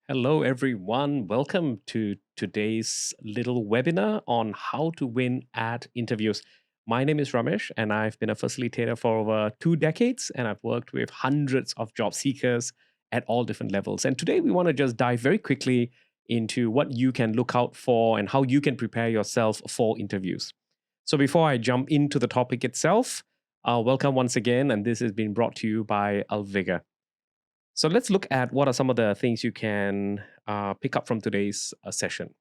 Hello, everyone. Welcome to today's little webinar on how to win at interviews. My name is Ramesh, and I've been a facilitator for over 2 decades, and I've worked with hundreds of job seekers at all different levels. And today we want to just dive very quickly into what you can look out for and how you can prepare yourself for interviews. So before I jump into the topic itself, welcome once again, and this has been brought to you by Alviga. So let's look at what are some of the things you can pick up from today's session.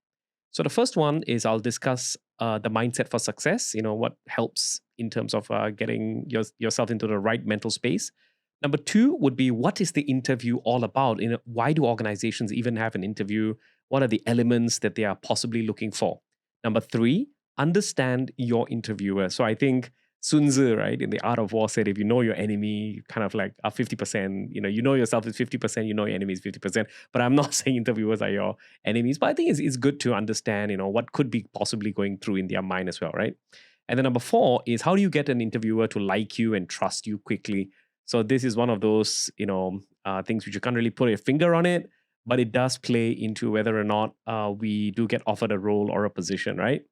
So the first one is I'll discuss the mindset for success. What helps in terms of getting yourself into the right mental space. Number two would be what is the interview all about? Why do organizations even have an interview? What are the elements that they are possibly looking for? Number three, understand your interviewer. So I think Sun Tzu, right, in the Art of War said, if you know your enemy, you kind of like are 50%, you know yourself is 50%, you know your enemy is 50%. But I'm not saying interviewers are your enemies, but I think it's good to understand, what could be possibly going through in their mind as well, right? And then number four is how do you get an interviewer to like you and trust you quickly? So this is one of those, things which you can't really put a finger on it, but it does play into whether or not we do get offered a role or a position, right?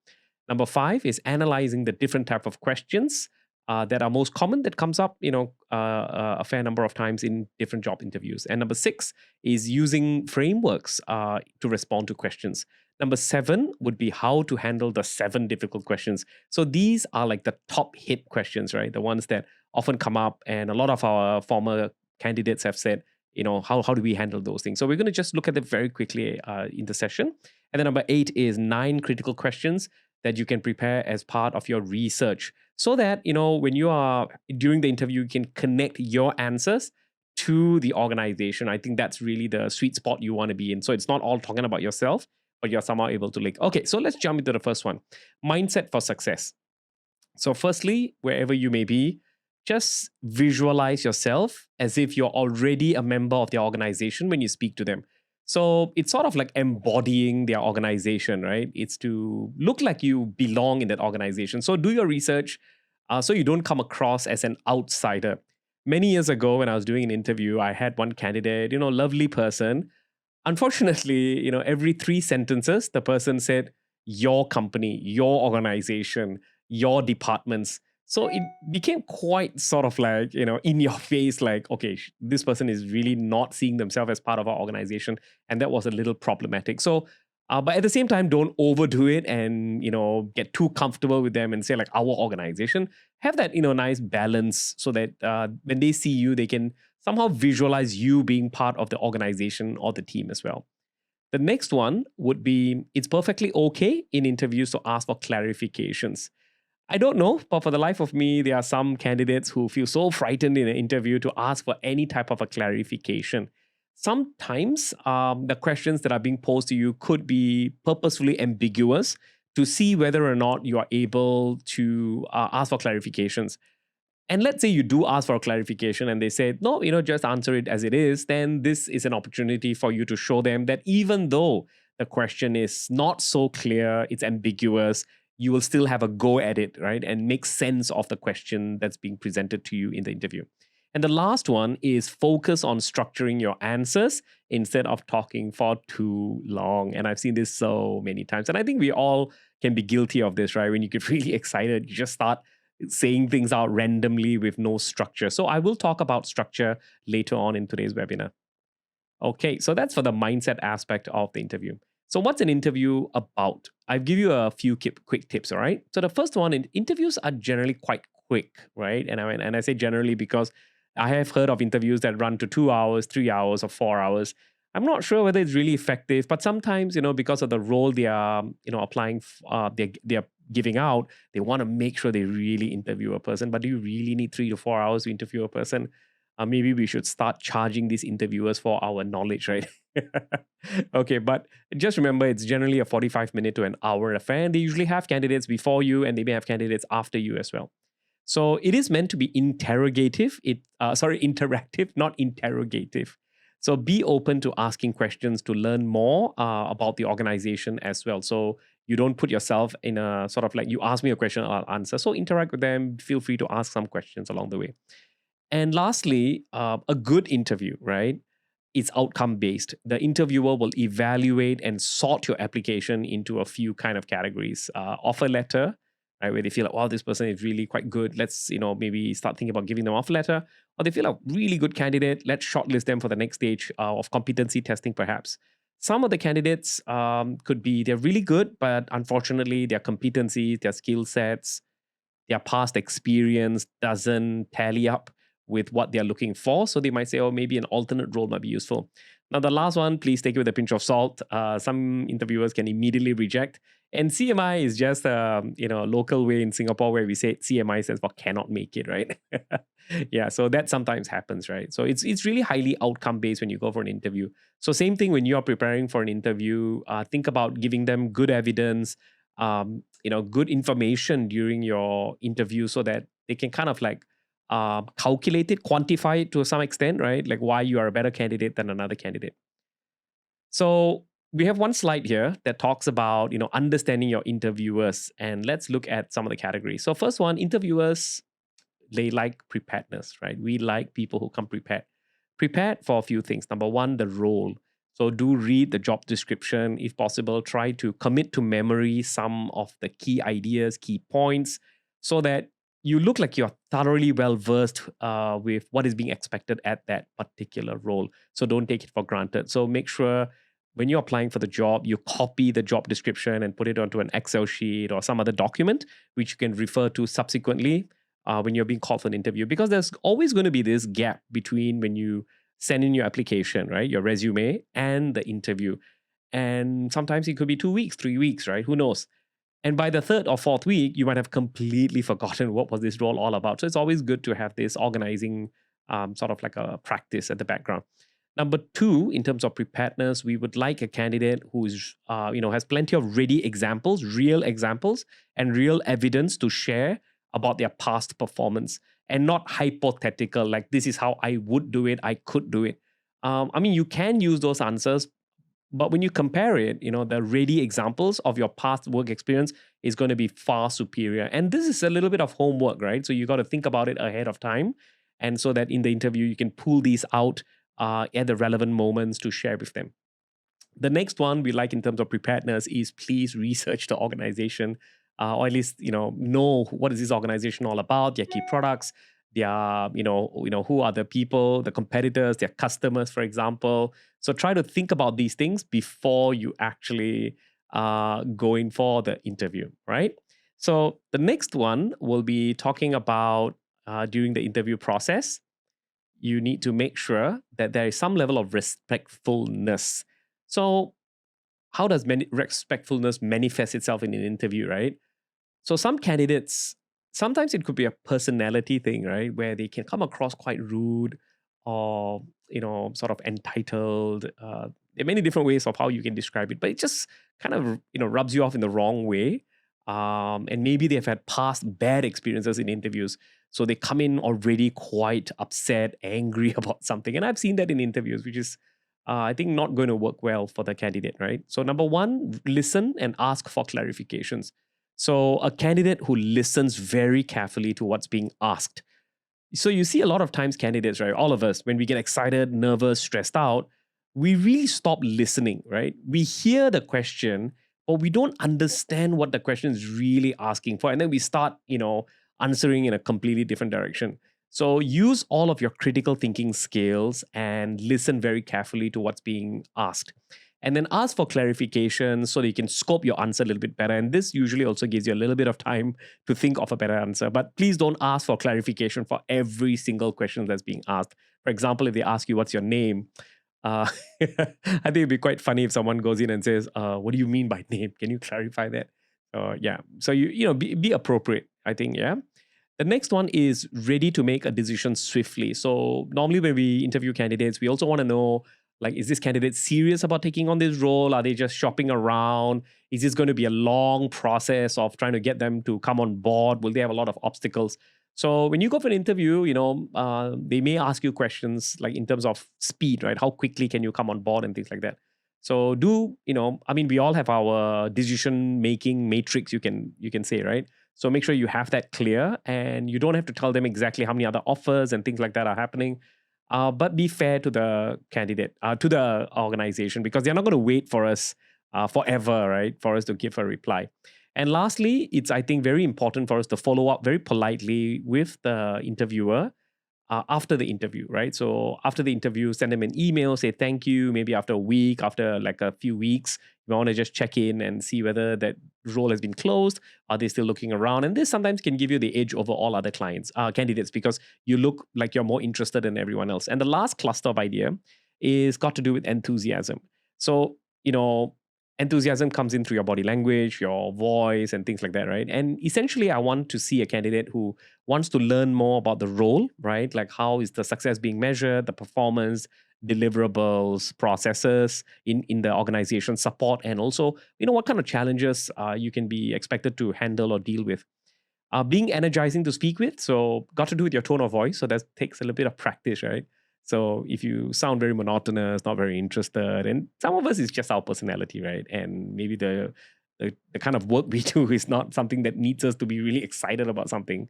Number five is analyzing the different type of questions that are most common that comes up, a fair number of times in different job interviews. And number six is using frameworks to respond to questions. Number seven would be how to handle the seven difficult questions. So these are like the top hit questions, right? The ones that often come up, and a lot of our former candidates have said, how do we handle those things? So we're going to just look at them very quickly in the session. And then number eight is 9 critical questions that you can prepare as part of your research so that when you are during the interview you can connect your answers to the organization. I think that's really the sweet spot you want to be in, so it's not all talking about yourself, but you're somehow able to okay, so let's jump into the first one. Mindset for success. So firstly, wherever you may be, just visualize yourself as if you're already a member of the organization when you speak to them. So it's sort of like embodying their organization, right? It's to look like you belong in that organization. So do your research so you don't come across as an outsider. Many years ago, when I was doing an interview, I had one candidate, lovely person. Unfortunately, every 3 sentences, the person said, your company, your organization, your departments. So it became quite sort of like, in your face, like, okay, this person is really not seeing themselves as part of our organization. And that was a little problematic. So, but at the same time, don't overdo it and, get too comfortable with them and say like our organization. Have that, nice balance so that when they see you, they can somehow visualize you being part of the organization or the team as well. The next one would be it's perfectly okay in interviews to ask for clarifications. I don't know, but for the life of me, there are some candidates who feel so frightened in an interview to ask for any type of a clarification. Sometimes the questions that are being posed to you could be purposefully ambiguous to see whether or not you are able to ask for clarifications. And let's say you do ask for a clarification and they say, no, just answer it as it is, then this is an opportunity for you to show them that even though the question is not so clear, it's ambiguous, you will still have a go at it, right? And make sense of the question that's being presented to you in the interview. And the last one is focus on structuring your answers instead of talking for too long. And I've seen this so many times. And I think we all can be guilty of this, right? When you get really excited, you just start saying things out randomly with no structure. So I will talk about structure later on in today's webinar. Okay, so that's for the mindset aspect of the interview. So what's an interview about? I'll give you a few quick tips, all right? So the first one, interviews are generally quite quick, right? And I say generally because I have heard of interviews that run to 2 hours, 3 hours, or 4 hours. I'm not sure whether it's really effective, but sometimes, because of the role they are, applying, they're giving out, they want to make sure they really interview a person. But do you really need 3 to 4 hours to interview a person? Maybe we should start charging these interviewers for our knowledge, right? Okay, but just remember it's generally a 45-minute to an hour affair, and they usually have candidates before you and they may have candidates after you as well. So it is meant to be interactive, not interrogative. So be open to asking questions to learn more about the organization as well. So you don't put yourself in a sort of like you ask me a question, I'll answer. So interact with them. Feel free to ask some questions along the way. And lastly, a good interview, right? it's outcome based. The interviewer will evaluate and sort your application into a few kind of categories. Offer letter, right, where they feel like, wow, this person is really quite good. Let's, maybe start thinking about giving them offer letter. Or they feel like really good candidate. Let's shortlist them for the next stage of competency testing, perhaps. Some of the candidates could be they're really good, but unfortunately, their competencies, their skill sets, their past experience doesn't tally up with what they're looking for. So they might say, oh, maybe an alternate role might be useful. Now, the last one, please take it with a pinch of salt. Some interviewers can immediately reject. And CMI is just a local way in Singapore where we say CMI stands for cannot make it, right? Yeah, so that sometimes happens, right? So it's really highly outcome based when you go for an interview. So same thing when you are preparing for an interview, think about giving them good evidence, good information during your interview so that they can kind of like calculate it, quantify it to some extent, right? Like why you are a better candidate than another candidate. So we have one slide here that talks about understanding your interviewers, and let's look at some of the categories. So first one, interviewers, they like preparedness, right? We like people who come prepared for a few things. Number one, the role. So do read the job description if possible. Try to commit to memory some of the key ideas, key points, so that you look like you're thoroughly well versed with what is being expected at that particular role. So don't take it for granted. So make sure when you're applying for the job, you copy the job description and put it onto an Excel sheet or some other document, which you can refer to subsequently when you're being called for an interview. Because there's always going to be this gap between when you send in your application, right, your resume, and the interview. And sometimes it could be 2 weeks, 3 weeks, right? Who knows? And by the third or fourth week, you might have completely forgotten what was this role all about. So it's always good to have this organizing sort of like a practice at the background. Number two, in terms of preparedness, we would like a candidate who's has plenty of ready examples, real examples, and real evidence to share about their past performance, and not hypothetical, like this is how I would do it, I could do it. You can use those answers, but when you compare it, the ready examples of your past work experience is going to be far superior. And this is a little bit of homework, right? So you got to think about it ahead of time. And so that in the interview, you can pull these out at the relevant moments to share with them. The next one we like in terms of preparedness is please research the organization, or at least know what is this organization all about, their key products, their who are the people, the competitors, their customers, for example. So try to think about these things before you actually go in for the interview, right? So the next one will be talking about during the interview process. You need to make sure that there is some level of respectfulness. So how does respectfulness manifest itself in an interview, right? So some candidates, sometimes it could be a personality thing, right? Where they can come across quite rude or, sort of entitled. There are many different ways of how you can describe it, but it just kind of, rubs you off in the wrong way. And maybe they've had past bad experiences in interviews. So they come in already quite upset, angry about something. And I've seen that in interviews, which is, I think, not going to work well for the candidate, right? So, number one, listen and ask for clarifications. So, a candidate who listens very carefully to what's being asked. So, you see a lot of times candidates, right? All of us, when we get excited, nervous, stressed out, we really stop listening, right? We hear the question, but we don't understand what the question is really asking for. And then we start, answering in a completely different direction. So use all of your critical thinking skills and listen very carefully to what's being asked. And then ask for clarification so that you can scope your answer a little bit better. And this usually also gives you a little bit of time to think of a better answer. But please don't ask for clarification for every single question that's being asked. For example, if they ask you, what's your name? I think it'd be quite funny if someone goes in and says, what do you mean by name? Can you clarify that? Yeah. So be appropriate, I think, yeah. The next one is ready to make a decision swiftly. So normally when we interview candidates, we also want to know, like, is this candidate serious about taking on this role? Are they just shopping around? Is this going to be a long process of trying to get them to come on board? Will they have a lot of obstacles? So when you go for an interview, they may ask you questions like in terms of speed, right? How quickly can you come on board and things like that. So we all have our decision making matrix, you can say, right? So make sure you have that clear, and you don't have to tell them exactly how many other offers and things like that are happening. but be fair to the candidate, to the organization, because they're not going to wait for us forever, right? For us to give a reply. And lastly, it's, I think, very important for us to follow up very politely with the interviewer after the interview, right? So after the interview, send them an email, say thank you. Maybe after a week, after like a few weeks, you want to just check in and see whether that role has been closed. Are they still looking around? And this sometimes can give you the edge over all other clients, candidates, because you look like you're more interested than everyone else. And the last cluster of idea is got to do with enthusiasm. So, enthusiasm comes in through your body language, your voice, and things like that, right? And essentially, I want to see a candidate who wants to learn more about the role, right? Like how is the success being measured, the performance, deliverables, processes in the organization, support, and also, what kind of challenges you can be expected to handle or deal with. Being energizing to speak with, so got to do with your tone of voice. So that takes a little bit of practice, right? So if you sound very monotonous, not very interested, and some of us is just our personality, right? And maybe the kind of work we do is not something that needs us to be really excited about something.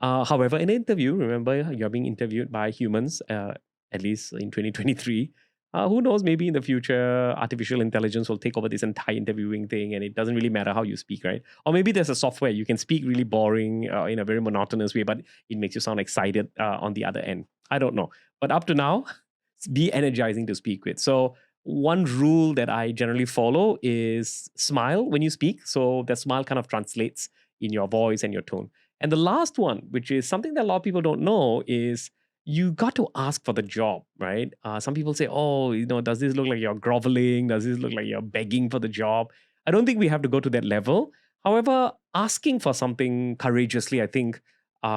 However, in an interview, remember you're being interviewed by humans, at least in 2023. Who knows, maybe in the future, artificial intelligence will take over this entire interviewing thing and it doesn't really matter how you speak, right? Or maybe there's a software you can speak really boring in a very monotonous way, but it makes you sound excited on the other end. I don't know. But up to now, be energizing to speak with. So, one rule that I generally follow is smile when you speak. So, the smile kind of translates in your voice and your tone. And the last one, which is something that a lot of people don't know, is you got to ask for the job, right? Some people say, oh, does this look like you're groveling? Does this look like you're begging for the job? I don't think we have to go to that level. However, asking for something courageously, I think,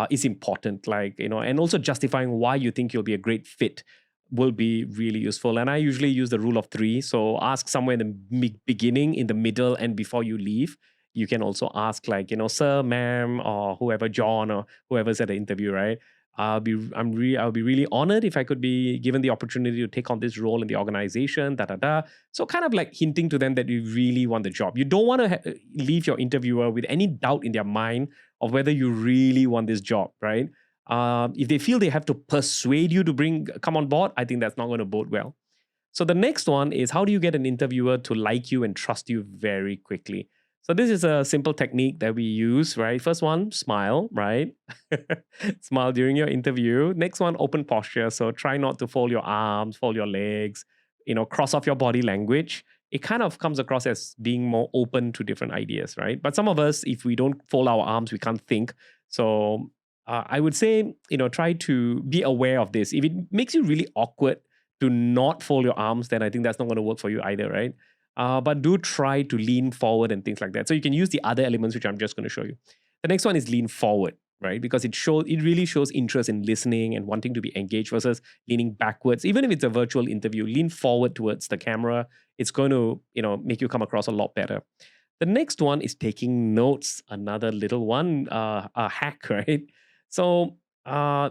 is important. Like, and also justifying why you think you'll be a great fit will be really useful. And I usually use the rule of three. So ask somewhere in the beginning, in the middle, and before you leave. You can also ask, like, sir, ma'am, or whoever, John, or whoever's at the interview, right? I'll be really honored if I could be given the opportunity to take on this role in the organization, da da da. So kind of like hinting to them that you really want the job. You don't want to leave your interviewer with any doubt in their mind of whether you really want this job, right? If they feel they have to persuade you to come on board, I think that's not going to bode well. So the next one is, how do you get an interviewer to like you and trust you very quickly? So this is a simple technique that we use, right? First one, smile, right? Smile during your interview. Next one, open posture. So try not to fold your arms, fold your legs, cross off your body language. It kind of comes across as being more open to different ideas, right? But some of us, if we don't fold our arms, we can't think. So I would say, try to be aware of this. If it makes you really awkward to not fold your arms, then I think that's not going to work for you either, right? But do try to lean forward and things like that. So you can use the other elements, which I'm just going to show you. The next one is lean forward, right? Because it really shows interest in listening and wanting to be engaged versus leaning backwards. Even if it's a virtual interview, lean forward towards the camera. It's going to, make you come across a lot better. The next one is taking notes. Another little one, a hack, right? So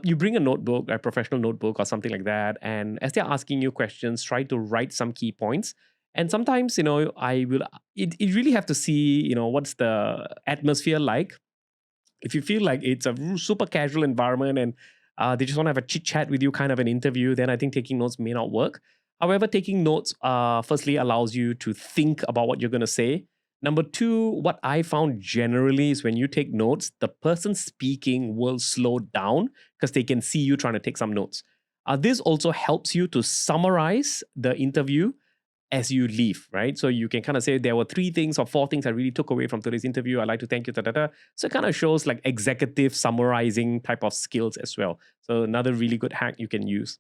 you bring a notebook, a professional notebook or something like that, and as they're asking you questions, try to write some key points. And sometimes, it really have to see, what's the atmosphere like. If you feel like it's a super casual environment and they just want to have a chit chat with you, kind of an interview, then I think taking notes may not work. However, taking notes firstly allows you to think about what you're going to say. Number two, what I found generally is when you take notes, the person speaking will slow down because they can see you trying to take some notes. This also helps you to summarize the interview as you leave, right? So you can kind of say there were 3 things or 4 things I really took away from today's interview. I'd like to thank you, da, da, da. So it kind of shows like executive summarizing type of skills as well. So another really good hack you can use.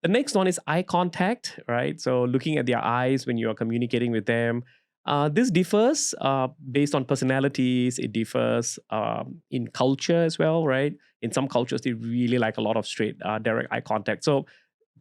The next one is eye contact, right? So looking at their eyes when you're communicating with them. This differs based on personalities. It differs in culture as well, right? In some cultures, they really like a lot of straight, direct eye contact. So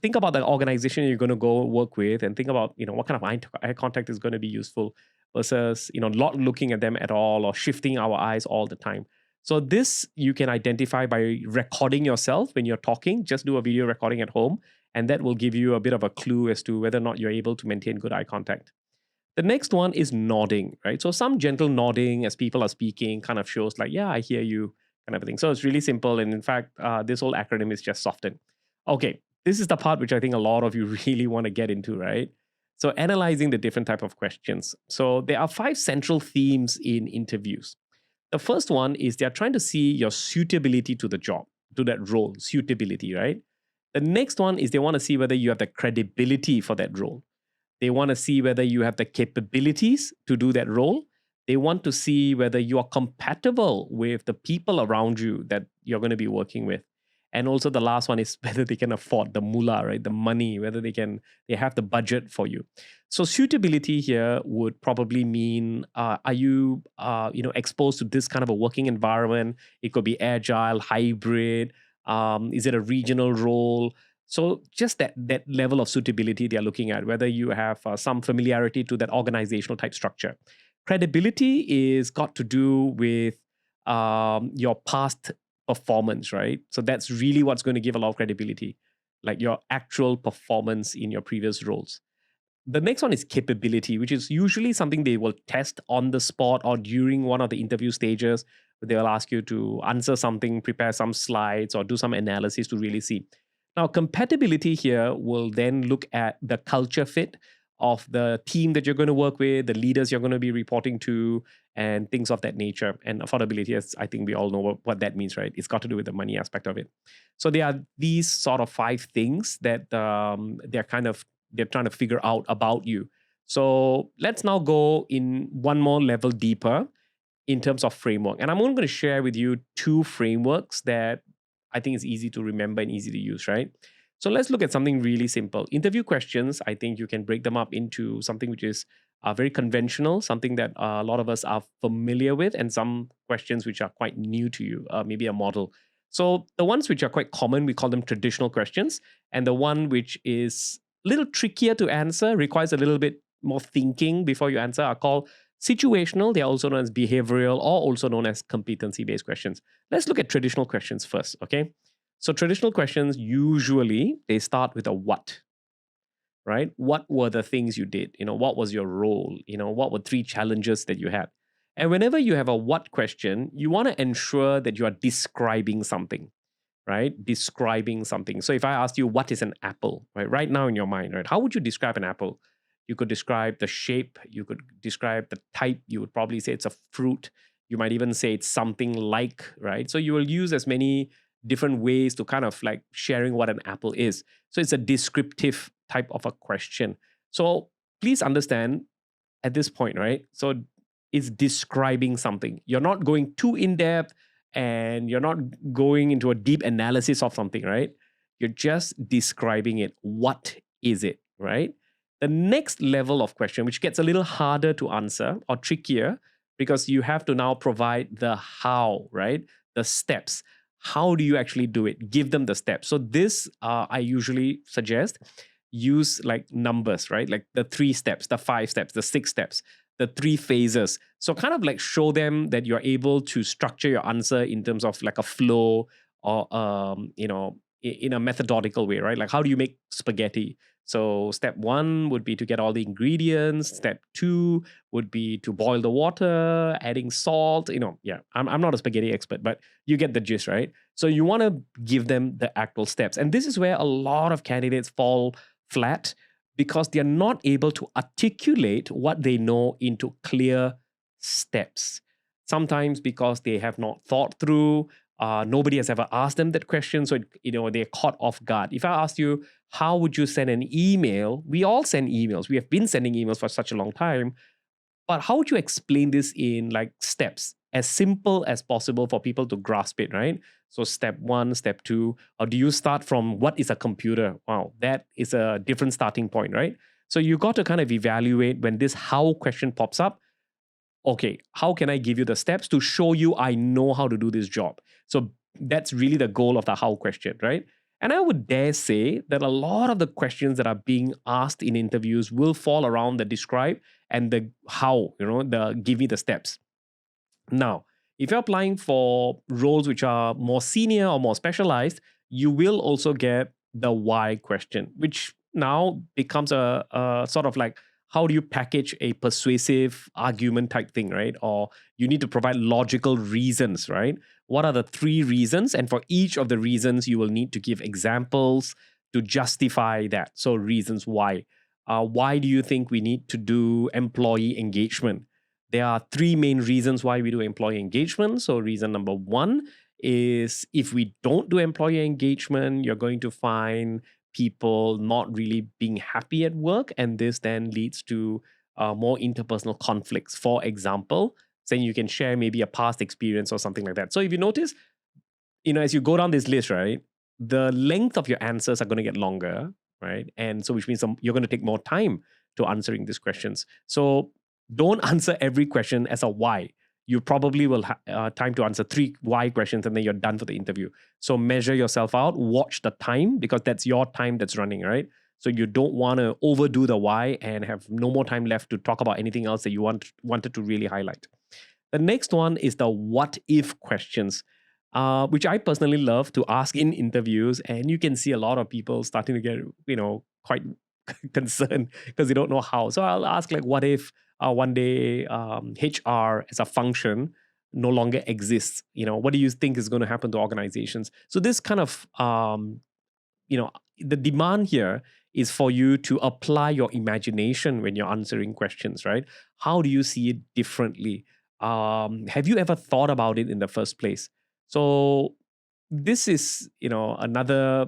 think about the organization you're going to go work with and think about, what kind of eye contact is going to be useful versus, not looking at them at all or shifting our eyes all the time. So this you can identify by recording yourself when you're talking. Just do a video recording at home, and that will give you a bit of a clue as to whether or not you're able to maintain good eye contact. The next one is nodding, right? So some gentle nodding as people are speaking kind of shows like, yeah, I hear you, kind of thing. So it's really simple. And in fact, this whole acronym is just soften. Okay, this is the part which I think a lot of you really want to get into, right? So analyzing the different type of questions. So there are 5 central themes in interviews. The first one is they're trying to see your suitability to the job, to that role, suitability, right? The next one is they want to see whether you have the credibility for that role. They want to see whether you have the capabilities to do that role. They want to see whether you are compatible with the people around you that you're going to be working with. And also the last one is whether they can afford the moolah, right? The money, whether they have the budget for you. So suitability here would probably mean, are you exposed to this kind of a working environment? It could be agile, hybrid. Is it a regional role? So just that level of suitability they're looking at, whether you have some familiarity to that organizational type structure. Credibility is got to do with your past performance, right? So that's really what's going to give a lot of credibility, like your actual performance in your previous roles. The next one is capability, which is usually something they will test on the spot or during one of the interview stages. They will ask you to answer something, prepare some slides, or do some analysis to really see. Now, compatibility here will then look at the culture fit of the team that you're going to work with, the leaders you're going to be reporting to, and things of that nature. And affordability, as I think we all know what that means, right? It's got to do with the money aspect of it. So there are these sort of 5 things that they're trying to figure out about you. So let's now go in one more level deeper in terms of framework. And I'm only going to share with you 2 frameworks that I think is easy to remember and easy to use, right? So let's look at something really simple. Interview questions, I think you can break them up into something which is very conventional, something that a lot of us are familiar with, and some questions which are quite new to you, maybe a model. So the ones which are quite common, we call them traditional questions. And the one which is a little trickier to answer, requires a little bit more thinking before you answer, are called situational. They're also known as behavioral, or also known as competency-based questions. Let's look at traditional questions first, okay? So traditional questions, usually they start with a what, right? What were the things you did? What was your role? What were 3 challenges that you had? And whenever you have a what question, you want to ensure that you are describing something, right? Describing something. So if I asked you, what is an apple, right now in your mind, right? How would you describe an apple? You could describe the shape, you could describe the type, you would probably say it's a fruit. You might even say it's something like, right? So you will use as many different ways to kind of like sharing what an apple is. So it's a descriptive type of a question. So please understand at this point, right? So it's describing something. You're not going too in depth and you're not going into a deep analysis of something, right? You're just describing it. What is it, right? The next level of question, which gets a little harder to answer or trickier, because you have to now provide the how, right? The steps. How do you actually do it? Give them the steps. So this, I usually suggest, use like numbers, right? Like the 3 steps, the 5 steps, the 6 steps, the 3 phases. So kind of like show them that you're able to structure your answer in terms of like a flow, or in a methodological way, right? Like how do you make spaghetti? So step 1 would be to get all the ingredients. Step 2 would be to boil the water, adding salt. Yeah, I'm not a spaghetti expert, but you get the gist, right? So you want to give them the actual steps. And this is where a lot of candidates fall flat, because they're not able to articulate what they know into clear steps. Sometimes because they have not thought through, nobody has ever asked them that question, so they're caught off guard. If I asked you, how would you send an email? We all send emails. We have been sending emails for such a long time. But how would you explain this in like steps, as simple as possible for people to grasp it, right? So step 1, step 2, or do you start from what is a computer? Wow, that is a different starting point, right? So you got to kind of evaluate when this how question pops up. Okay, how can I give you the steps to show you I know how to do this job? So that's really the goal of the how question, right? And I would dare say that a lot of the questions that are being asked in interviews will fall around the describe and the how, the give me the steps. Now, if you're applying for roles which are more senior or more specialized, you will also get the why question, which now becomes a sort of like, how do you package a persuasive argument type thing, right? Or you need to provide logical reasons, right? What are the 3 reasons? And for each of the reasons, you will need to give examples, to justify that. So reasons why. Why do you think we need to do employee engagement? There are three main reasons why we do employee engagement. So reason number one is if we don't do employee engagement, you're going to find people not really being happy at work. And this then leads to more interpersonal conflicts. For example, saying you can share maybe a past experience or something like that. So if you notice, as you go down this list, right, the length of your answers are going to get longer, right? And so which means you're going to take more time to answering these questions. So don't answer every question as a why. You probably will have time to answer 3 why questions and then you're done for the interview. So measure yourself out, watch the time because that's your time that's running, right? So you don't want to overdo the why and have no more time left to talk about anything else that you wanted to really highlight. The next one is the what if questions, which I personally love to ask in interviews. And you can see a lot of people starting to get, quite concerned because they don't know how. So I'll ask like, what if one day HR as a function no longer exists? What do you think is going to happen to organizations? So this kind of, the demand here is for you to apply your imagination when you're answering questions, right? How do you see it differently? Have you ever thought about it in the first place? So this is, another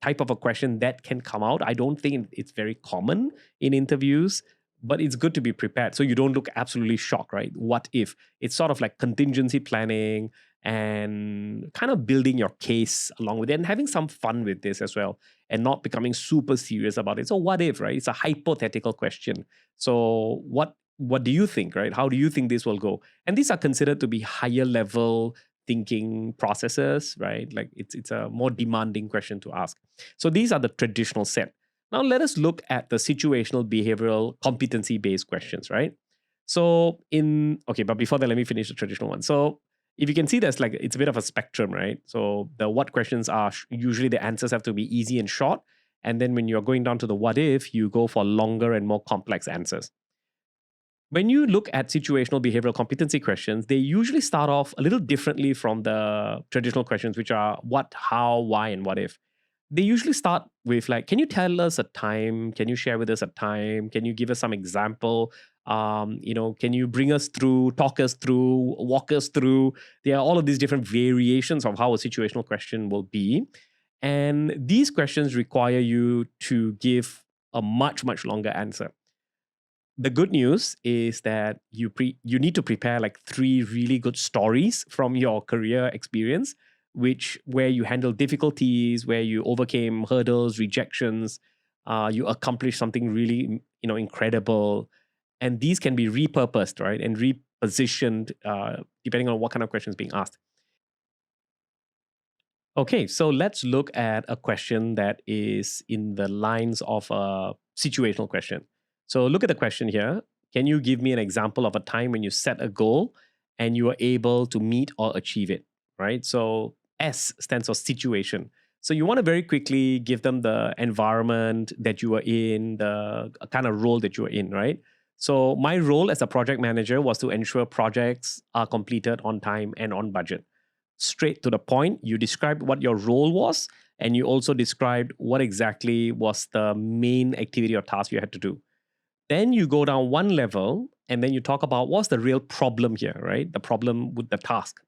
type of a question that can come out. I don't think it's very common in interviews, but it's good to be prepared so you don't look absolutely shocked, right? What if? It's sort of like contingency planning and kind of building your case along with it and having some fun with this as well and not becoming super serious about it. So what if, right? It's a hypothetical question. So what do you think, right? How do you think this will go? And these are considered to be higher level thinking processes, right? Like it's a more demanding question to ask. So these are the traditional set. Now let us look at the situational behavioral competency based questions, right? So but before that, let me finish the traditional one. So if you can see, there's like, it's a bit of a spectrum, right? So the what questions are usually the answers have to be easy and short. And then when you're going down to the what if, you go for longer and more complex answers. When you look at situational behavioral competency questions, they usually start off a little differently from the traditional questions, which are what, how, why, and what if. They usually start with like, can you tell us a time? Can you share with us a time? Can you give us some example? Can you bring us through, talk us through, walk us through? There are all of these different variations of how a situational question will be. And these questions require you to give a much, much longer answer. The good news is that you need to prepare like 3 really good stories from your career experience, where you handle difficulties, where you overcame hurdles, rejections, you accomplished something really incredible, and these can be repurposed, right, and repositioned depending on what kind of questions being asked. Okay, so let's look at a question that is in the lines of a situational question. So look at the question here. Can you give me an example of a time when you set a goal and you were able to meet or achieve it? Right? So S stands for situation. So you want to very quickly give them the environment that you were in, the kind of role that you were in, right? So my role as a project manager was to ensure projects are completed on time and on budget. Straight to the point, you described what your role was, and you also described what exactly was the main activity or task you had to do. Then you go down one level and then you talk about what's the real problem here, right? The problem with the task.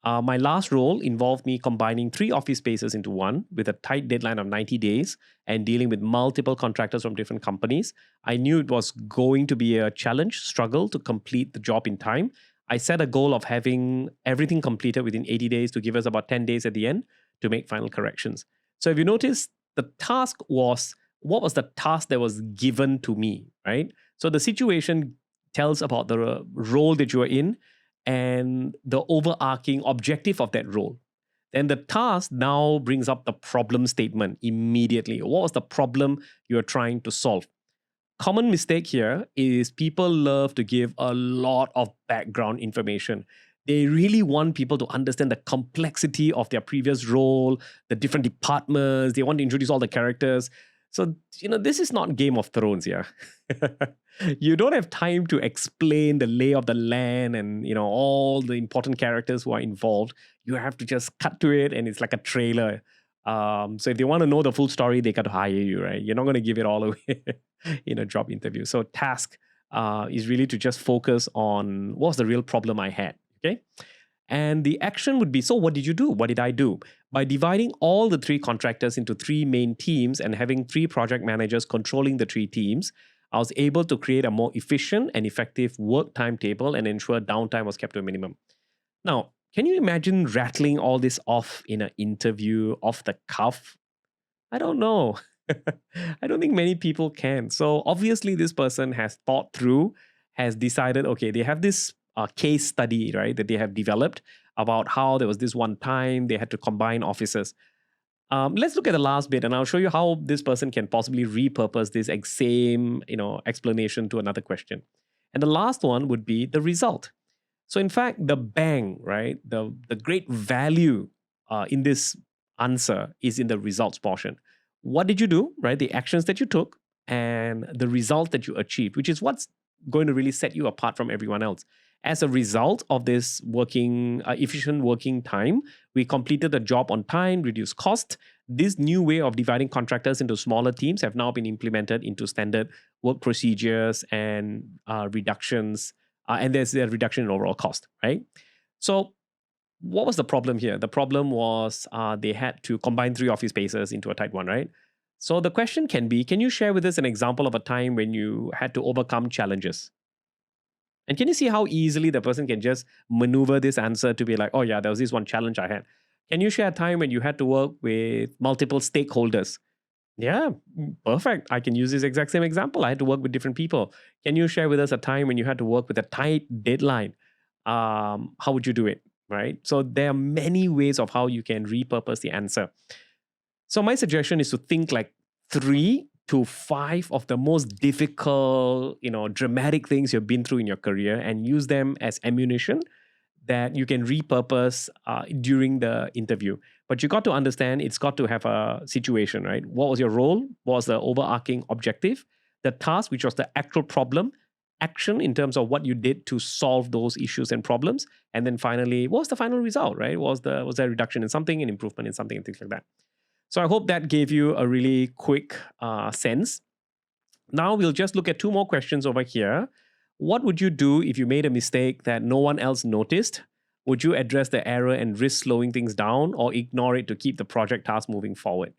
My last role involved me combining 3 office spaces into one with a tight deadline of 90 days and dealing with multiple contractors from different companies. I knew it was going to be a challenge, struggle to complete the job in time. I set a goal of having everything completed within 80 days to give us about 10 days at the end to make final corrections. So if you notice, the task was, what was the task that was given to me, right? So the situation tells about the role that you are in and the overarching objective of that role. Then the task now brings up the problem statement immediately. What was the problem you're trying to solve? Common mistake here is people love to give a lot of background information. They really want people to understand the complexity of their previous role, the different departments. They want to introduce all the characters. So, this is not Game of Thrones here. You don't have time to explain the lay of the land and, all the important characters who are involved. You have to just cut to it and it's like a trailer. So if they want to know the full story, they got to hire you, right? You're not going to give it all away in a job interview. So task is really to just focus on what's the real problem I had. Okay. And the action would be, so what did you do? What did I do? By dividing all the three contractors into three main teams and having three project managers controlling the three teams, I was able to create a more efficient and effective work timetable and ensure downtime was kept to a minimum. Now, can you imagine rattling all this off in an interview off the cuff? I don't know. I don't think many people can. So obviously, this person has thought through, has decided, okay, they have this case study, right, that they have developed about how there was this one time they had to combine offices. Let's look at the last bit, and I'll show you how this person can possibly repurpose this same, explanation to another question. And the last one would be the result. So in fact, the bang, right, the great value in this answer is in the results portion. What did you do, right? The actions that you took and the result that you achieved, which is what's going to really set you apart from everyone else. As a result of this efficient working time, we completed the job on time, reduced cost. This new way of dividing contractors into smaller teams have now been implemented into standard work procedures and reductions. And there's a reduction in overall cost, right? So what was the problem here? The problem was they had to combine three office spaces into a tight one, right? So the question can be, can you share with us an example of a time when you had to overcome challenges? And can you see how easily the person can just maneuver this answer to be like, oh yeah, there was this one challenge I had. Can you share a time when you had to work with multiple stakeholders? Yeah, perfect. I can use this exact same example. I had to work with different people. Can you share with us a time when you had to work with a tight deadline? How would you do it? Right. So there are many ways of how you can repurpose the answer. So my suggestion is to think like 3 to 5 of the most difficult, dramatic things you've been through in your career and use them as ammunition that you can repurpose during the interview. But you got to understand it's got to have a situation, right? What was your role? What was the overarching objective? The task, which was the actual problem, action in terms of what you did to solve those issues and problems. And then finally, what was the final result, right? Was there a reduction in something, an improvement in something, and things like that. So I hope that gave you a really quick sense. Now we'll just look at 2 more questions over here. What would you do if you made a mistake that no one else noticed? Would you address the error and risk slowing things down or ignore it to keep the project task moving forward?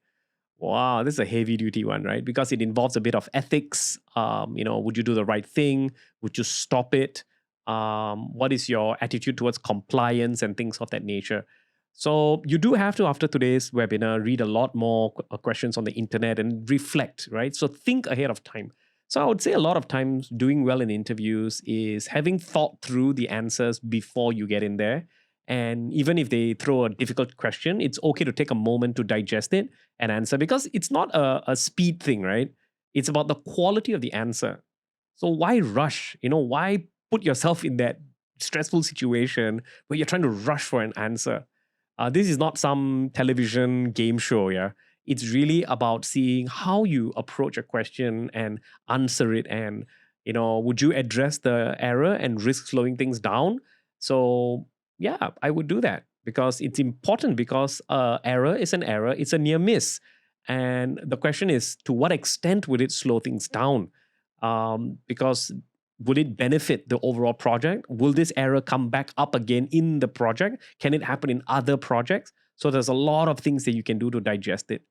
Wow, this is a heavy duty one, right? Because it involves a bit of ethics. Would you do the right thing? Would you stop it? What is your attitude towards compliance and things of that nature? So you do have to, after today's webinar, read a lot more questions on the internet and reflect, right? So think ahead of time. So I would say a lot of times doing well in interviews is having thought through the answers before you get in there. And even if they throw a difficult question, it's okay to take a moment to digest it and answer because it's not a speed thing, right? It's about the quality of the answer. So why rush? Why put yourself in that stressful situation where you're trying to rush for an answer? This is not some television game show, yeah. It's really about seeing how you approach a question and answer it, and would you address the error and risk slowing things down? So yeah, I would do that because it's important because error is an error, it's a near miss, and the question is to what extent would it slow things down? Because would it benefit the overall project? Will this error come back up again in the project? Can it happen in other projects? So there's a lot of things that you can do to digest it.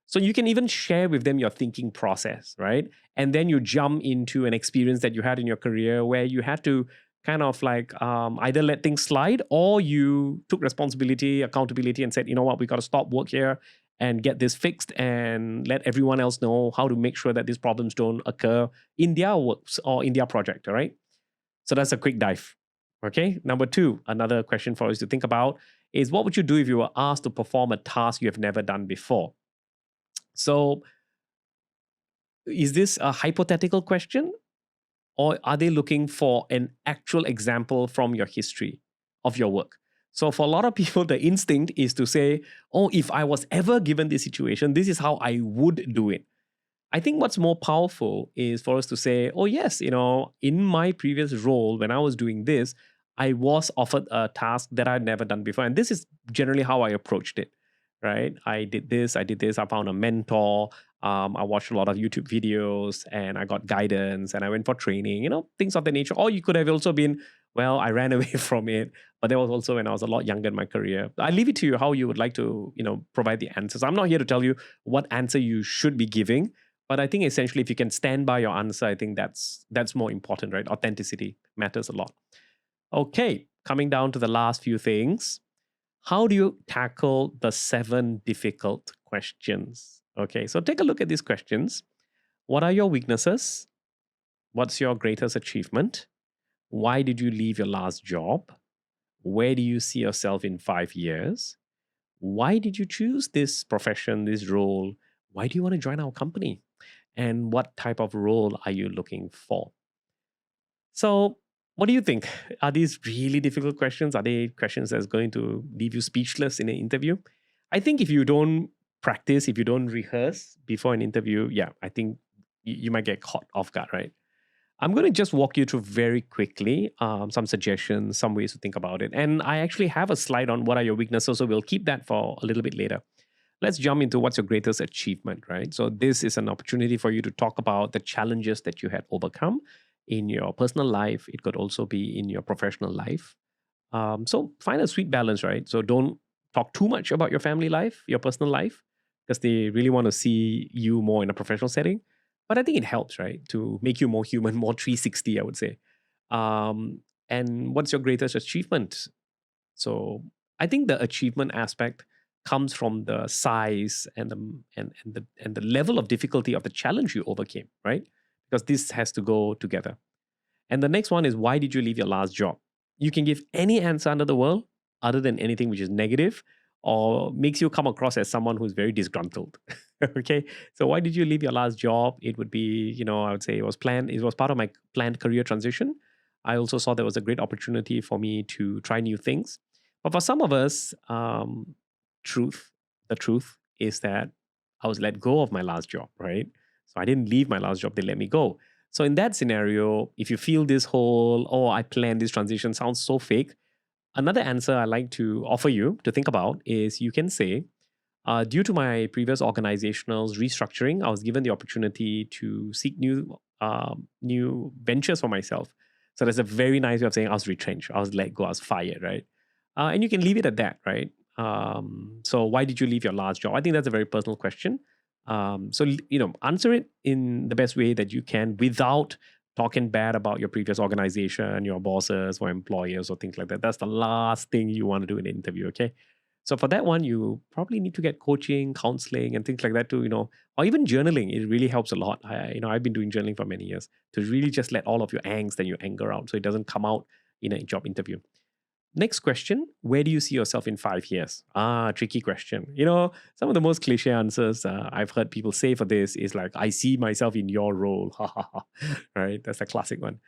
So you can even share with them your thinking process, right? And then you jump into an experience that you had in your career where you had to kind of like either let things slide or you took responsibility, accountability, and said, you know what, we got to stop work here and get this fixed and let everyone else know how to make sure that these problems don't occur in their works or in their project, all right? So that's a quick dive. Okay, number 2, another question for us to think about is what would you do if you were asked to perform a task you have never done before? So is this a hypothetical question or are they looking for an actual example from your history of your work? So for a lot of people, the instinct is to say, oh, if I was ever given this situation, this is how I would do it. I think what's more powerful is for us to say, oh, yes, in my previous role, when I was doing this, I was offered a task that I'd never done before. And this is generally how I approached it, right? I did this, I did this, I found a mentor, I watched a lot of YouTube videos and I got guidance and I went for training, things of the nature. Or you could have also been, well, I ran away from it, but that was also when I was a lot younger in my career. I leave it to you how you would like to, provide the answers. I'm not here to tell you what answer you should be giving, but I think essentially if you can stand by your answer, I think that's more important, right? Authenticity matters a lot. Okay, coming down to the last few things. How do you tackle the 7 difficult questions? Okay, so take a look at these questions. What are your weaknesses? What's your greatest achievement? Why did you leave your last job? Where do you see yourself in 5 years? Why did you choose this profession, this role? Why do you want to join our company? And what type of role are you looking for? So, what do you think? Are these really difficult questions? Are they questions that's going to leave you speechless in an interview? I think if you don't practice, if you don't rehearse before an interview, yeah, I think you might get caught off guard, right? I'm going to just walk you through very quickly some suggestions, some ways to think about it. And I actually have a slide on what are your weaknesses, so we'll keep that for a little bit later. Let's jump into what's your greatest achievement, right? So, this is an opportunity for you to talk about the challenges that you had overcome in your personal life. It could also be in your professional life. So, find a sweet balance, right? So, don't talk too much about your family life, your personal life, because they really want to see you more in a professional setting. But I think it helps, right, to make you more human, more 360, I would say. Um, and what's your greatest achievement? So I think the achievement aspect comes from the size and the level of difficulty of the challenge you overcame, right? Because this has to go together. And the next one is, why did you leave your last job? You can give any answer under the world other than anything which is negative or makes you come across as someone who's very disgruntled. Okay. So why did you leave your last job? It would be, I would say it was planned, it was part of my planned career transition. I also saw there was a great opportunity for me to try new things. But for some of us, truth, the truth is that I was let go of my last job, right? So I didn't leave my last job, they let me go. So in that scenario, if you feel this whole, oh, I planned this transition sounds so fake, another answer I like to offer you to think about is you can say, due to my previous organizational restructuring, I was given the opportunity to seek new ventures for myself. So that's a very nice way of saying I was retrenched, I was let go, I was fired, right? And you can leave it at that, right? So why did you leave your last job? I think that's a very personal question. Answer it in the best way that you can without talking bad about your previous organization, your bosses or employers or things like that. That's the last thing you want to do in an interview, okay? So for that one, you probably need to get coaching, counseling, and things like that too, or even journaling. It really helps a lot. I've been doing journaling for many years to really just let all of your angst and your anger out so it doesn't come out in a job interview. Next question, where do you see yourself in 5 years? Tricky question. Some of the most cliche answers I've heard people say for this is like, I see myself in your role. Right? That's a classic one.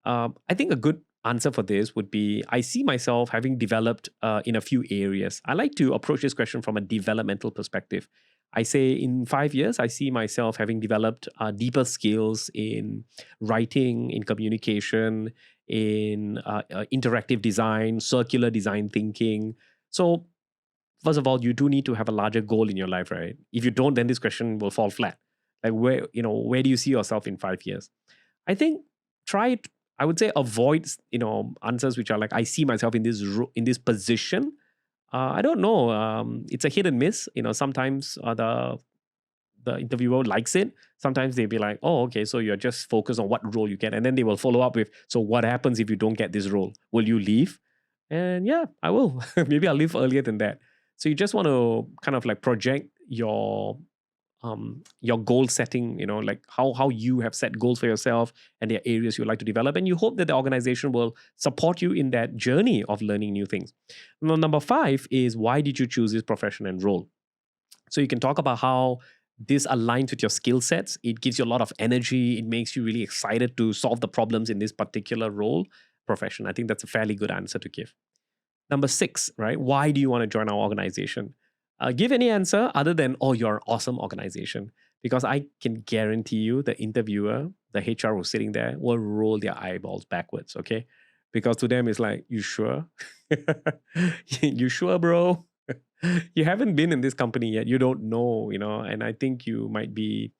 I think a good answer for this would be, I see myself having developed in a few areas. I like to approach this question from a developmental perspective. I say in 5 years, I see myself having developed deeper skills in writing, in communication, in interactive design, circular design thinking. So, first of all, you do need to have a larger goal in your life, right? If you don't, then this question will fall flat. Like where do you see yourself in 5 years? I think try it. I would say avoid answers which are like, I see myself in this position. I don't know. It's a hit and miss. Sometimes the interviewer likes it. Sometimes they'll be like, oh, okay, so you're just focused on what role you get. And then they will follow up with, so what happens if you don't get this role? Will you leave? And yeah, I will. Maybe I'll leave earlier than that. So you just want to kind of like project your goal setting, like how you have set goals for yourself and the areas you like to develop. And you hope that the organization will support you in that journey of learning new things. Now, number 5 is, why did you choose this profession and role? So you can talk about how this aligns with your skill sets. It gives you a lot of energy. It makes you really excited to solve the problems in this particular role, profession. I think that's a fairly good answer to give. Number 6, right? Why do you want to join our organization? Give any answer other than, oh, you're an awesome organization. Because I can guarantee you the interviewer, the HR who's sitting there, will roll their eyeballs backwards, okay? Because to them, it's like, you sure? You sure, bro? You haven't been in this company yet. You don't know, and I think you might be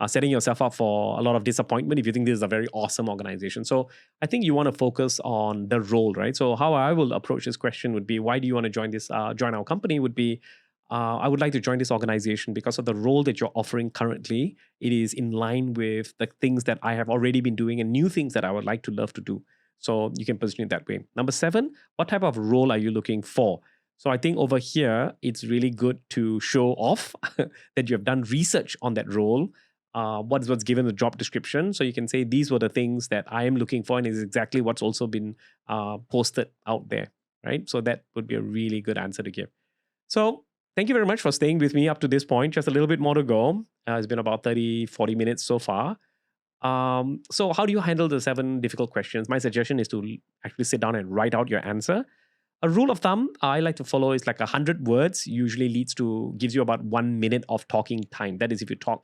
setting yourself up for a lot of disappointment if you think this is a very awesome organization. So I think you want to focus on the role, right? So how I will approach this question would be, why do you want to join our company? Would be, I would like to join this organization because of the role that you're offering currently. It is in line with the things that I have already been doing and new things that I would like to love to do. So you can position it that way. Number 7, what type of role are you looking for? So I think over here, it's really good to show off that you have done research on that role. What's given the job description. So you can say these were the things that I am looking for, and is exactly what's also been posted out there, right? So that would be a really good answer to give. So thank you very much for staying with me up to this point. Just a little bit more to go. It's been about 30, 40 minutes so far. So how do you handle the 7 difficult questions? My suggestion is to actually sit down and write out your answer. A rule of thumb I like to follow is like 100 words usually gives you about 1 minute of talking time. That is if you talk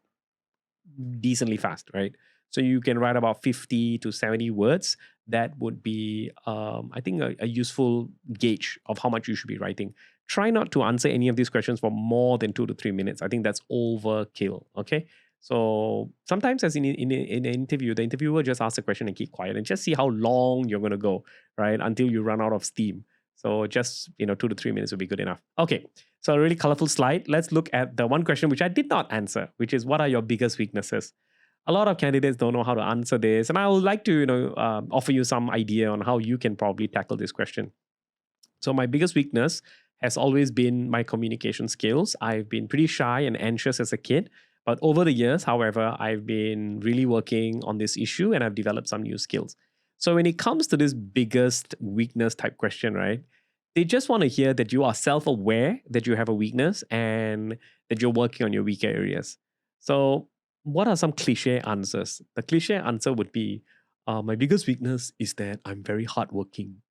decently fast, right? So you can write about 50 to 70 words. That would be, I think, a useful gauge of how much you should be writing. Try not to answer any of these questions for more than 2 to 3 minutes. I think that's overkill, okay? So sometimes, as in an interview, the interviewer just asks a question and keep quiet and just see how long you're going to go, right? Until you run out of steam. So just, 2 to 3 minutes would be good enough. Okay, so a really colorful slide. Let's look at the one question which I did not answer, which is, what are your biggest weaknesses? A lot of candidates don't know how to answer this, and I would like to, offer you some idea on how you can probably tackle this question. So my biggest weakness has always been my communication skills. I've been pretty shy and anxious as a kid, but over the years, however, I've been really working on this issue and I've developed some new skills. So when it comes to this biggest weakness type question, right? They just want to hear that you are self-aware that you have a weakness and that you're working on your weaker areas. So what are some cliche answers? The cliche answer would be, my biggest weakness is that I'm very hardworking.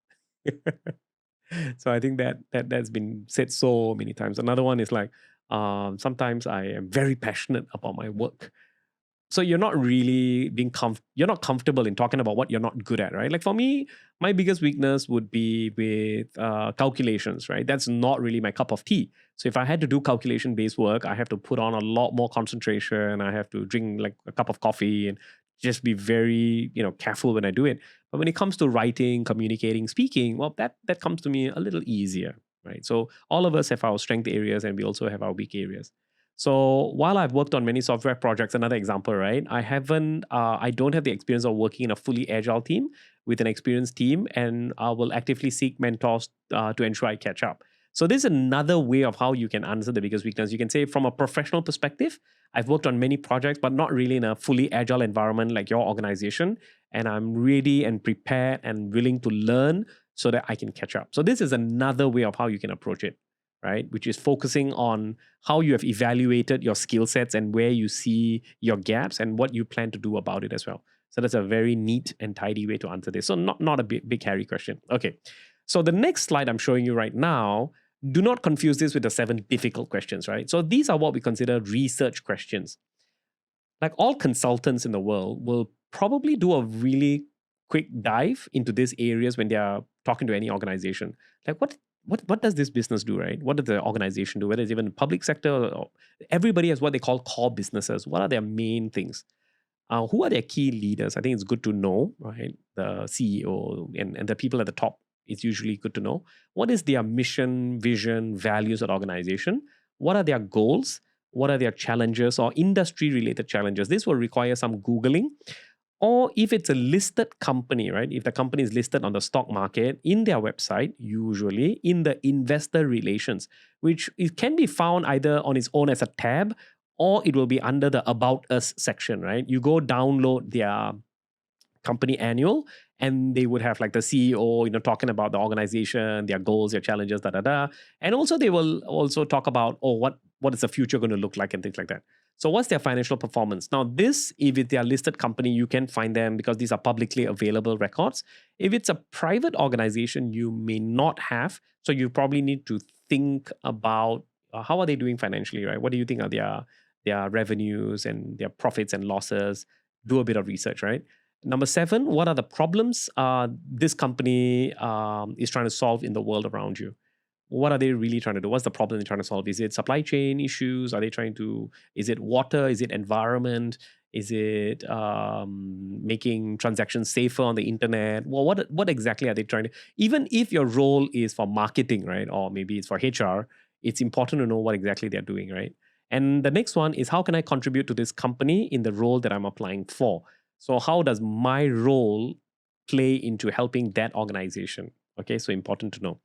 So I think that's been said so many times. Another one is like, sometimes I am very passionate about my work. So you're not really you're not comfortable in talking about what you're not good at, right? Like for me, my biggest weakness would be with calculations, right? That's not really my cup of tea. So if I had to do calculation based work, I have to put on a lot more concentration. I have to drink like a cup of coffee and just be very, careful when I do it. But when it comes to writing, communicating, speaking, well, that comes to me a little easier, right? So all of us have our strength areas and we also have our weak areas. So while I've worked on many software projects, another example, right? I don't have the experience of working in a fully agile team with an experienced team, and I will actively seek mentors to ensure I catch up. So this is another way of how you can answer the biggest weakness. You can say, from a professional perspective, I've worked on many projects, but not really in a fully agile environment like your organization. And I'm ready and prepared and willing to learn so that I can catch up. So this is another way of how you can approach it, right? Which is focusing on how you have evaluated your skill sets and where you see your gaps and what you plan to do about it as well. So that's a very neat and tidy way to answer this. So not a big hairy question. Okay. So the next slide I'm showing you right now, do not confuse this with the 7 difficult questions, right? So these are what we consider research questions. Like all consultants in the world will probably do a really quick dive into these areas when they are talking to any organization. Like what does this business do, right? What does the organization do? Whether it's even public sector, or everybody has what they call core businesses. What are their main things? Who are their key leaders? I think it's good to know, right? The CEO and the people at the top, it's usually good to know. What is their mission, vision, values of the organization? What are their goals? What are their challenges or industry related challenges? This will require some Googling. Or if it's a listed company, right? If the company is listed on the stock market, in their website, usually in the investor relations, which it can be found either on its own as a tab, or it will be under the About Us section, right? You go download their company annual, and they would have like the CEO, talking about the organization, their goals, their challenges, da da da. And also they will also talk about, what is the future going to look like and things like that. So what's their financial performance? Now this, if it's their listed company, you can find them because these are publicly available records. If it's a private organization, you may not have. So you probably need to think about how are they doing financially, right? What do you think are their revenues and their profits and losses? Do a bit of research, right? Number 7, what are the problems this company is trying to solve in the world around you? what are they really trying to do? What's the problem they're trying to solve? Is it supply chain issues? Are they trying to, is it water? Is it environment? Is it making transactions safer on the internet? Well, what exactly are they trying to, even if your role is for marketing, right? Or maybe it's for HR, it's important to know what exactly they're doing, right? And the next one is, how can I contribute to this company in the role that I'm applying for? So how does my role play into helping that organization? Okay, so important to know.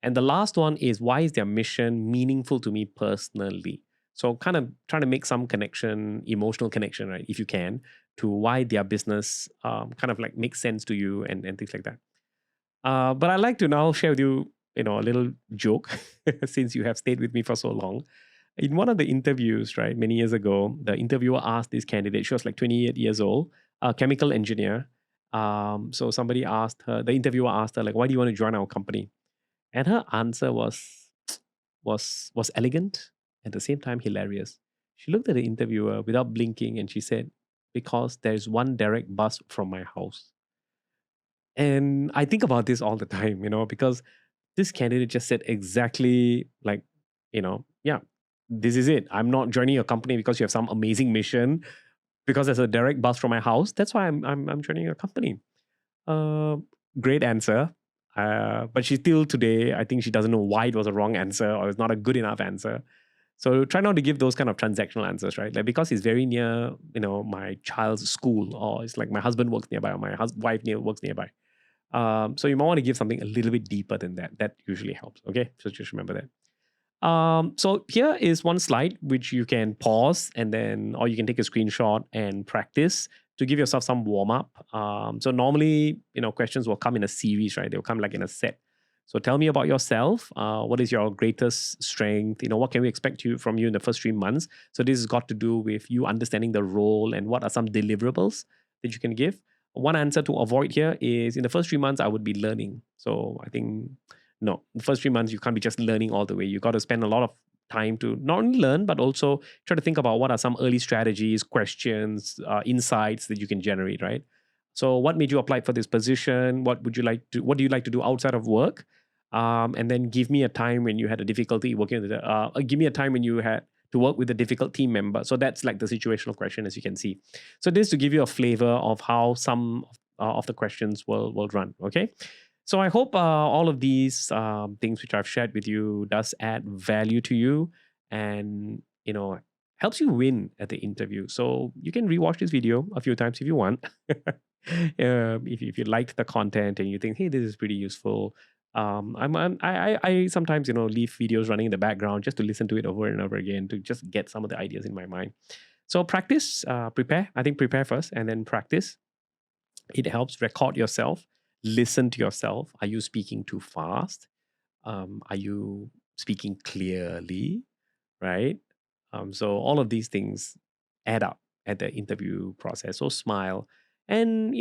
And the last one is, why is their mission meaningful to me personally? So kind of trying to make some connection, emotional connection, right? If you can, to why their business kind of like makes sense to you and things like that. But I'd like to now share with you, a little joke since you have stayed with me for so long. In one of the interviews, right, many years ago, the interviewer asked this candidate, she was like 28 years old, a chemical engineer. So somebody asked her, the interviewer asked her, like, why do you want to join our company? And her answer was elegant, at the same time hilarious. She looked at the interviewer without blinking and she said, because there's one direct bus from my house. And I think about this all the time, because this candidate just said exactly like, yeah, this is it. I'm not joining your company because you have some amazing mission, because there's a direct bus from my house. That's why I'm joining your company. Uh, Great answer. But she still today, I think she doesn't know why it was a wrong answer or it's not a good enough answer. So try not to give those kind of transactional answers, right? Like, because it's very near, my child's school, or it's like my husband works nearby, or my wife works nearby. So you might want to give something a little bit deeper than that. That usually helps. Okay, so just remember that. So here is one slide which you can pause and then, or you can take a screenshot and practice to give yourself some warm up. So normally, questions will come in a series, right? They'll come like in a set. So tell me about yourself. What is your greatest strength? What can we expect from you in the first 3 months? So this has got to do with you understanding the role and what are some deliverables that you can give. One answer to avoid here is, in the first 3 months, I would be learning. So I think, no, the first 3 months, you can't be just learning all the way. You got to spend a lot of time to not only learn, but also try to think about what are some early strategies, questions, insights that you can generate, right? So what made you apply for this position? What do you like to do outside of work? And then give me a time when you had a difficulty working with give me a time when you had to work with a difficult team member. So that's like the situational question, as you can see. So this to give you a flavor of how some of the questions will run, okay? So I hope all of these things which I've shared with you does add value to you and, helps you win at the interview. So you can rewatch this video a few times if you want. If you liked the content and you think, hey, this is pretty useful. I sometimes, leave videos running in the background just to listen to it over and over again to just get some of the ideas in my mind. So practice, prepare. I think prepare first and then practice. It helps. Record yourself. Listen to yourself. Are you speaking too fast? Are you speaking clearly? Right? So all of these things add up at the interview process. So smile. And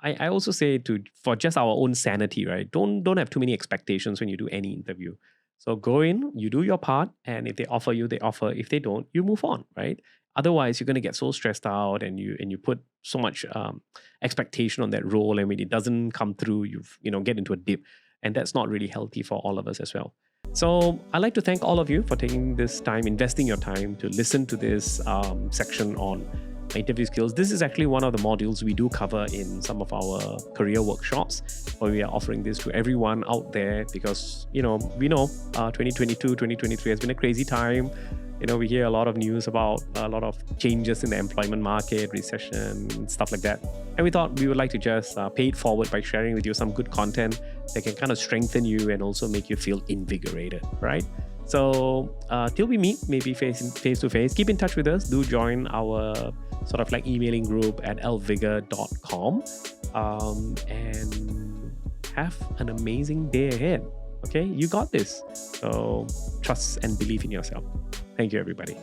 I also say for just our own sanity, right? Don't have too many expectations when you do any interview. So go in, you do your part, and if they offer you, they offer. If they don't, you move on, right? Otherwise, you're going to get so stressed out, and you put so much expectation on that role, and when it doesn't come through, you get into a dip, and that's not really healthy for all of us as well. So I'd like to thank all of you for taking this time, investing your time to listen to this section on interview skills. This is actually one of the modules we do cover in some of our career workshops, where we are offering this to everyone out there because, we know 2022, 2023 has been a crazy time. We hear a lot of news about a lot of changes in the employment market, recession, stuff like that. And we thought we would like to just pay it forward by sharing with you some good content that can kind of strengthen you and also make you feel invigorated, right? So till we meet, maybe face to face, keep in touch with us. Do join our sort of like emailing group at lvigor.com and have an amazing day ahead. Okay, you got this. So trust and believe in yourself. Thank you, everybody.